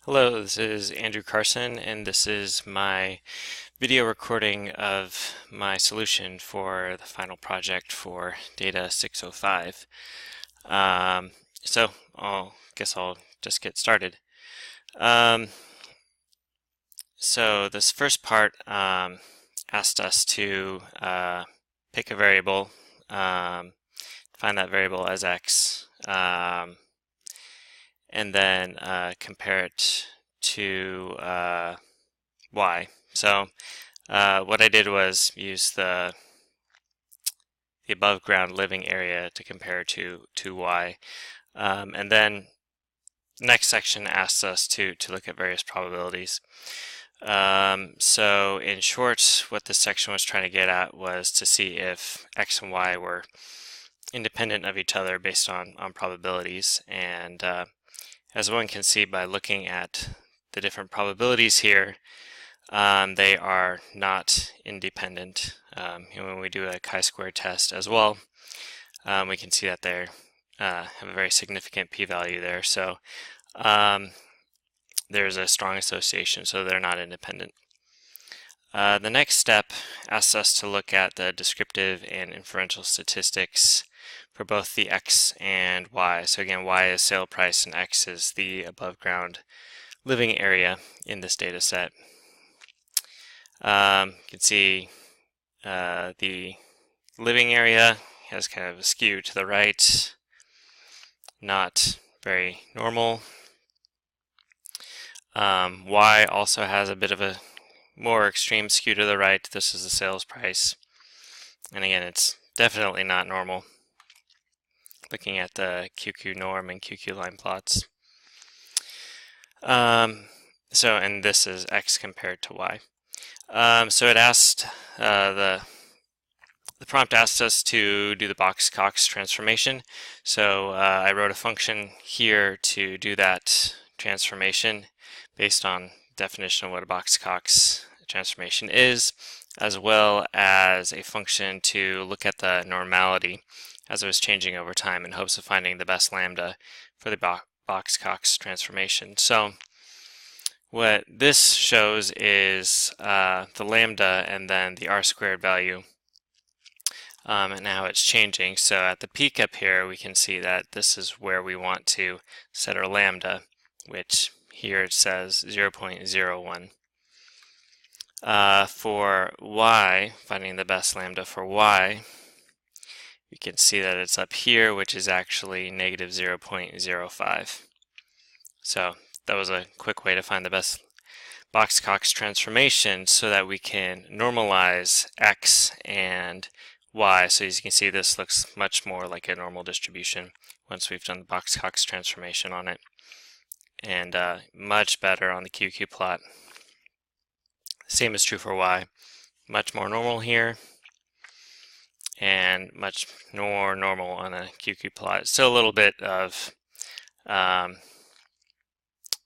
Hello, this is Andrew Carson, and this is my video recording of my solution for the final project for DATA605. So guess I'll just get started. So this first part asked us to pick a variable, find that variable as x, and then compare it to y. So what I did was use the above ground living area to compare to y. And then the next section asks us to look at various probabilities. So in short, what this section was trying to get at was to see if x and y were independent of each other based on probabilities. And as one can see by looking at the different probabilities here, they are not independent. When we do a chi-square test as well, we can see that they have a very significant p-value there. So there's a strong association, so they're not independent. The next step asks us to look at the descriptive and inferential statistics for both the x and y. So again, y is sale price and x is the above ground living area in this data set. You can see the living area has kind of a skew to the right, not very normal. Y also has a bit of a more extreme skew to the right. This is the sales price. And again, it's definitely not normal. Looking at the QQ norm and QQ line plots. And this is X compared to Y. So it asked, the prompt asked us to do the Box-Cox transformation. So I wrote a function here to do that transformation based on definition of what a Box-Cox transformation is, as well as a function to look at the normality as it was changing over time in hopes of finding the best lambda for the Box-Cox transformation. So what this shows is the lambda and then the r-squared value and how it's changing. So at the peak up here, we can see that this is where we want to set our lambda, which here it says 0.01. For y, finding the best lambda for y, we can see that it's up here, which is actually negative 0.05. So that was a quick way to find the best Box-Cox transformation so that we can normalize x and y. So as you can see, this looks much more like a normal distribution once we've done the Box-Cox transformation on it, and much better on the QQ plot. Same is true for y. Much more normal here, and much more normal on a QQ plot. Still a little bit of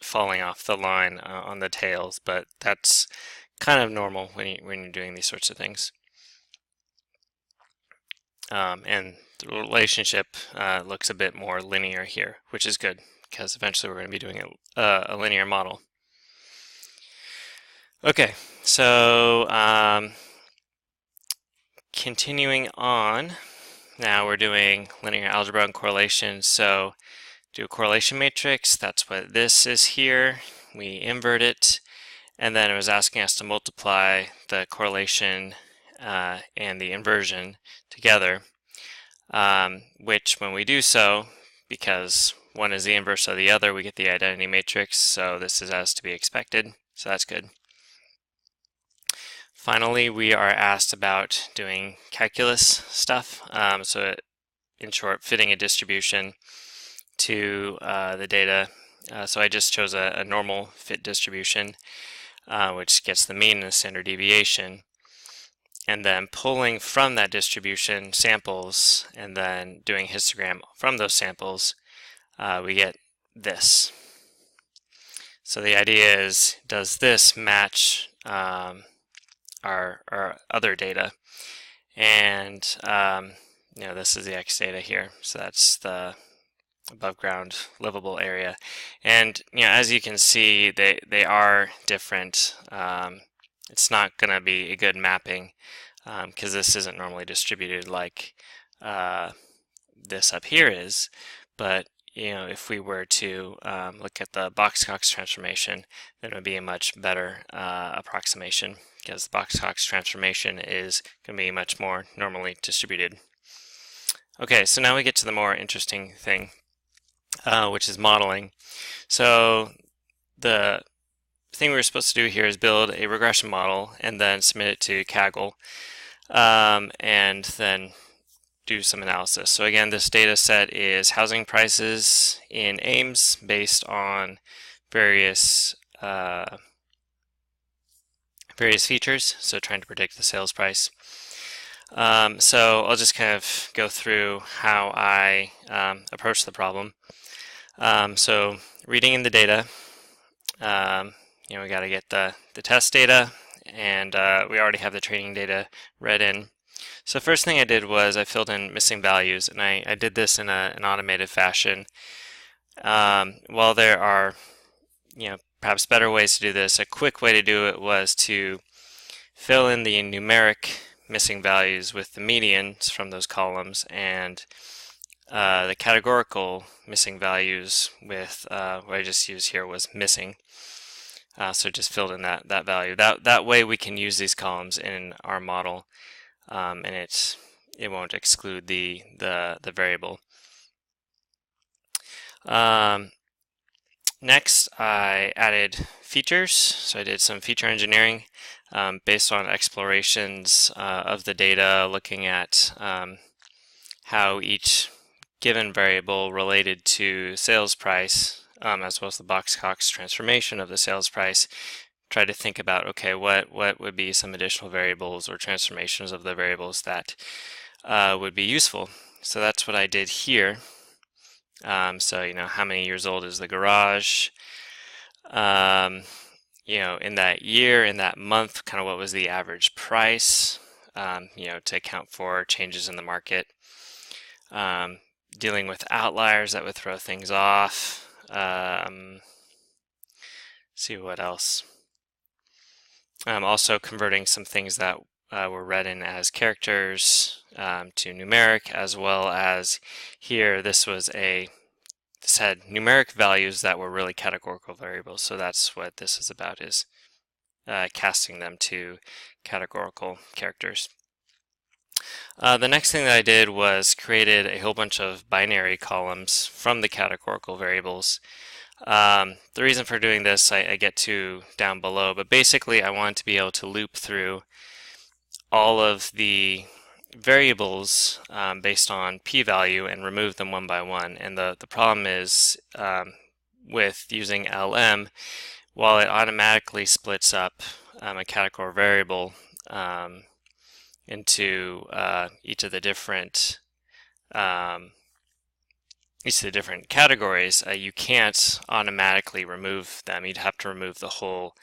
falling off the line on the tails, but that's kind of normal when you're doing these sorts of things. And the relationship looks a bit more linear here, which is good because eventually we're going to be doing a linear model. Okay, so continuing on, now we're doing linear algebra and correlation. So do a correlation matrix, that's what this is here. We invert it, and then it was asking us to multiply the correlation and the inversion together, which when we do so, because one is the inverse of the other, we get the identity matrix, so this is as to be expected, so that's good. Finally, we are asked about doing calculus stuff, so in short, fitting a distribution to the data. So I just chose a normal fit distribution, which gets the mean and the standard deviation, and then pulling from that distribution samples and then doing a histogram from those samples, we get this. So the idea is, does this match our other data? And this is the X data here, so that's the above ground livable area. And as you can see, they are different. It's not going to be a good mapping because this isn't normally distributed like this up here is. But if we were to look at the Box-Cox transformation, then it would be a much better approximation, because the Box-Cox transformation is going to be much more normally distributed. Okay, so now we get to the more interesting thing, which is modeling. So the thing we were supposed to do here is build a regression model and then submit it to Kaggle, and then do some analysis. So again, this data set is housing prices in Ames based on various features, so trying to predict the sales price. So I'll just kind of go through how I approach the problem. So reading in the data, we got to get the test data, and we already have the training data read in. So the first thing I did was I filled in missing values, and I did this in an automated fashion. While there are perhaps better ways to do this, a quick way to do it was to fill in the numeric missing values with the medians from those columns, and the categorical missing values with what I just used here was missing. So just filled in that value. That way we can use these columns in our model, and it won't exclude the variable. Next, I added features. So I did some feature engineering based on explorations of the data, looking at how each given variable related to sales price, as well as the Box-Cox transformation of the sales price. Try to think about, okay, what would be some additional variables or transformations of the variables that would be useful. So that's what I did here. So how many years old is the garage? In that year, in that month, kind of what was the average price? To account for changes in the market. Dealing with outliers that would throw things off. See what else. Also converting some things that were read in as characters to numeric, as well as here this had numeric values that were really categorical variables. So that's what this is about, is casting them to categorical characters. The next thing that I did was created a whole bunch of binary columns from the categorical variables. The reason for doing this I get to down below, but basically I wanted to be able to loop through all of the variables based on p-value and remove them one by one. And the problem is with using LM, while it automatically splits up a categorical variable into each of the different categories, you can't automatically remove them. You'd have to remove the whole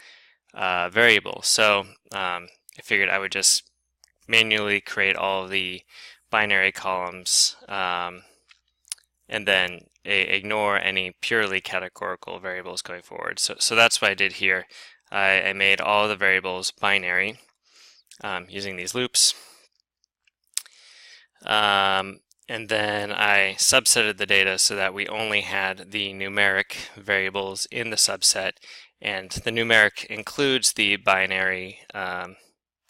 variable. So I figured I would just manually create all of the binary columns and then ignore any purely categorical variables going forward. So that's what I did here. I made all of the variables binary using these loops. And then I subsetted the data so that we only had the numeric variables in the subset, and the numeric includes the binary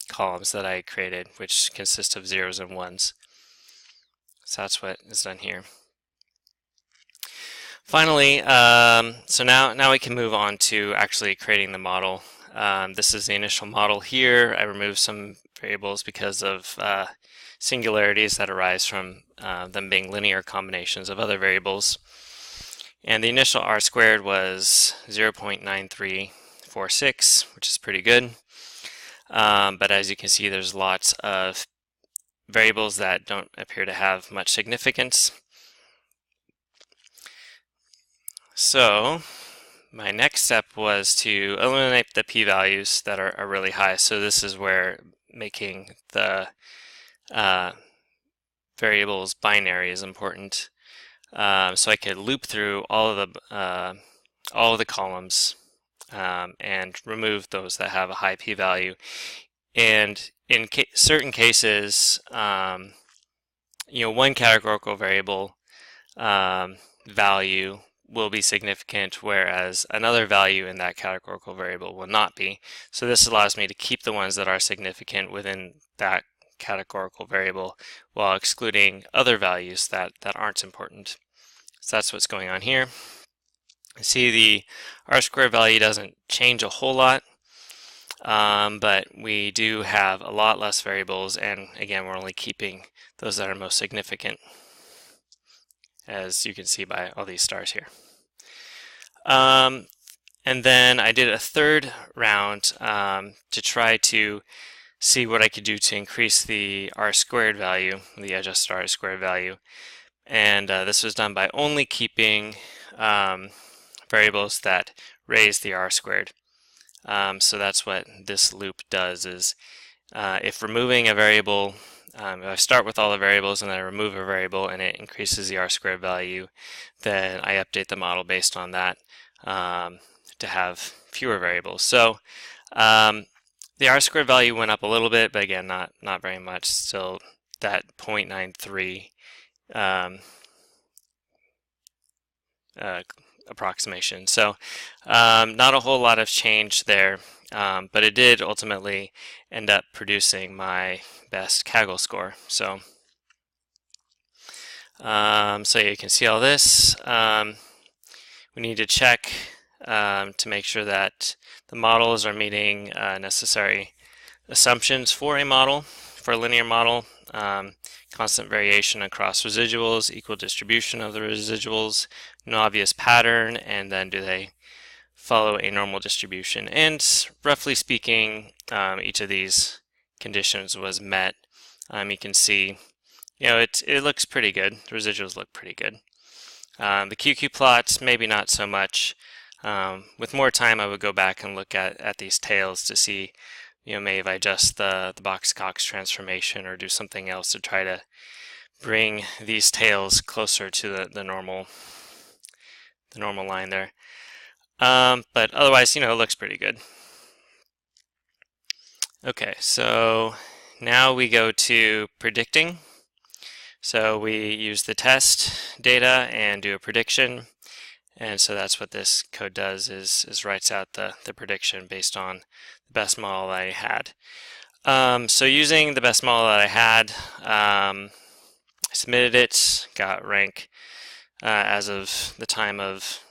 columns that I created, which consist of zeros and ones. So that's what is done here. Finally, so now we can move on to actually creating the model. This is the initial model here. I removed some variables because of singularities that arise from them being linear combinations of other variables. And the initial R squared was 0.9346, which is pretty good. But as you can see, there's lots of variables that don't appear to have much significance. So my next step was to eliminate the p-values that are really high. So this is where making the variables binary is important. So I could loop through all of the columns and remove those that have a high p-value. And in certain cases, one categorical variable value will be significant, whereas another value in that categorical variable will not be. So this allows me to keep the ones that are significant within that categorical variable while excluding other values that aren't important. So that's what's going on here. See, the r-squared value doesn't change a whole lot, but we do have a lot less variables, and again, we're only keeping those that are most significant, as you can see by all these stars here. And then I did a third round to try to see what I could do to increase the r-squared value, the adjusted r-squared value. And this was done by only keeping variables that raise the r-squared. So that's what this loop does, is if removing a variable, if I start with all the variables and then I remove a variable and it increases the r-squared value, then I update the model based on that to have fewer variables. So the r-squared value went up a little bit, but again, not very much. Still that 0.93 approximation. So not a whole lot of change there, but it did ultimately end up producing my best Kaggle score. So so you can see all this. We need to check to make sure that the models are meeting necessary assumptions for a model, for a linear model. Constant variation across residuals, equal distribution of the residuals, no obvious pattern, and then do they follow a normal distribution? And roughly speaking, each of these conditions was met. You can see, it looks pretty good. The residuals look pretty good. The QQ plots, maybe not so much. With more time, I would go back and look at these tails to see, maybe if I adjust the Box-Cox transformation or do something else to try to bring these tails closer to the normal line there. But otherwise, it looks pretty good. Okay, so now we go to predicting. So we use the test data and do a prediction. And so that's what this code does, is writes out the prediction based on the best model that I had. So using the best model that I had, I submitted it, got rank as of the time of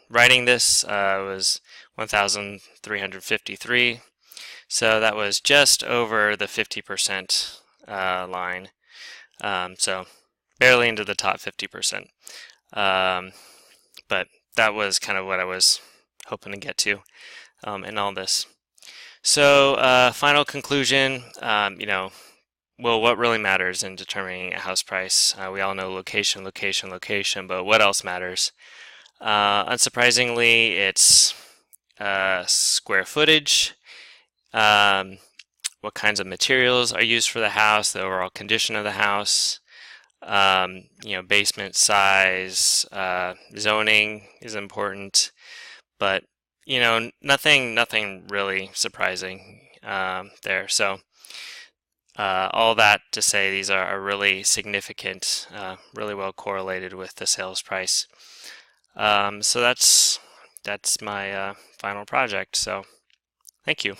writing this was 1,353. So that was just over the 50% line. So barely into the top 50%. But that was kind of what I was hoping to get to in all this. So final conclusion, well, what really matters in determining a house price? We all know location, location, location, but what else matters? Unsurprisingly, it's square footage, what kinds of materials are used for the house, the overall condition of the house, basement size, zoning is important, but nothing really surprising there. So all that to say, these are really significant, really well correlated with the sales price. So that's my final project. So thank you.